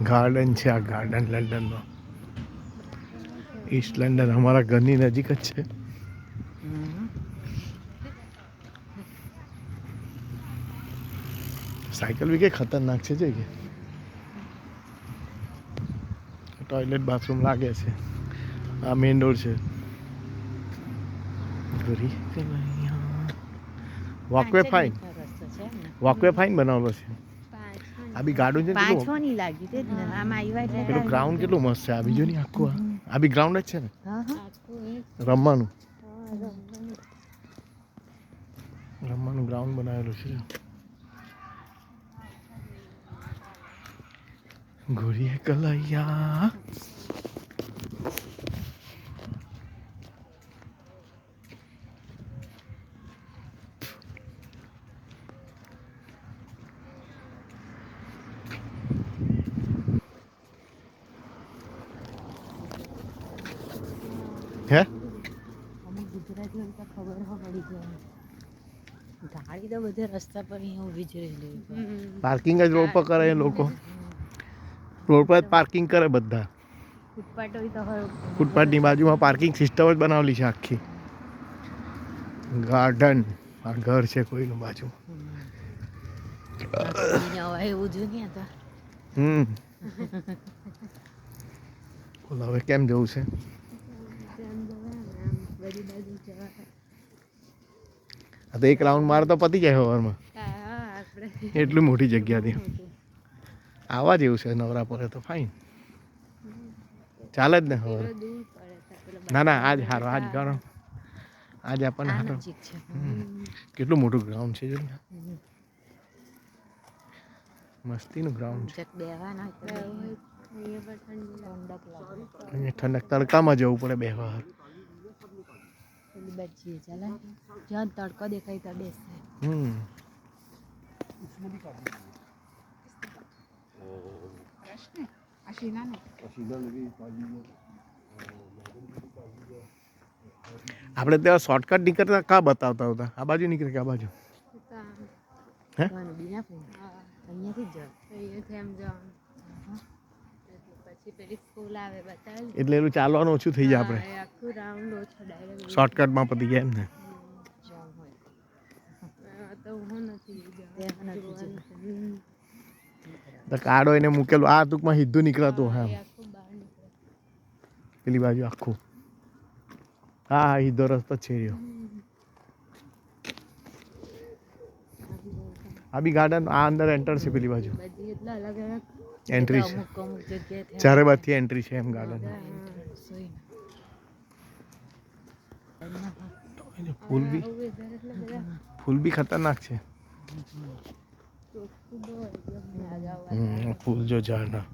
Garden છે આ garden લંડનનો East London અમારા ઘરની નજીક જ છે. સાયકલ બી કે ખતરનાક છે કે ટોયલેટ બાથરૂમ લાગે છે. આ મેઇન રોડ છે. વોકવે ફાઇન વોકવે ફાઇન બનાવેલો છે. આ બી ગાર્ડન છે પેલું ગ્રાઉન્ડ કેટલું મસ્ત છે. આ બીજું નહીં આખું આ બી ગ્રાઉન્ડ જ છે ને રમવાનું ગ્રાઉન્ડ બનાવેલું છે. ઘોડીએ કલૈયા હે ગાડી તો બધે રસ્તા પર અહીંયા ઊભી જ રહેલી. પાર્કિંગ જ રોડ પર કરે લોકો. રોડ પર જ પાર્કિંગ કરે બધા. ફૂટપાથની બાજુમાં પાર્કિંગ સિસ્ટમ જ બનાવેલી છે આખી. ગાર્ડન આ ઘર છે કોઈનું બાજુ. એવું જો નહીં હતા. બોલો હવે કેમ જવું છે? તો એક રાઉન્ડ મારે તો પતી જાય સવારમાં. એટલી મોટી જગ્યાથી આવા જેવું છે નવરા પર તો ફાઇન ચાલે જ ને. હવે ના ના આજ હારો આજ ગણો આજ આપણને હારો. કેટલું મોટું ગ્રાઉન્ડ છે જો મસ્તીનું ગ્રાઉન્ડ છે. અહીંયા ઠંડક તડકામાં જવું પડે બેહવા. જ્યાં તડકો દેખાય ત્યાં બેસે. આપણે ત્યાં શોર્ટકટ નીકળતા કા બતાવતા હતા? આ બાજુ નીકળે કે આ બાજુ? હે એટલે એનું ચાલવાનું ઓછું થઈ જાય આપણે શોર્ટકટમાં પતી જાય એમ ને. કાળો એને મૂકેલું આ ટૂંકમાં સીધું નીકળાતું. હા પેલી બાજુ આખું હા હા સીધો રસ્તો છે રહ્યો. આ બી ગાર્ડન આ અંદર એન્ટર છે પેલી બાજુ એન્ટ્રી છે. ચારે બાજુથી એન્ટ્રી છે એમ ગાર્ડન. ફૂલ બી ખતરનાક છે. ફૂલ જો ઝાડના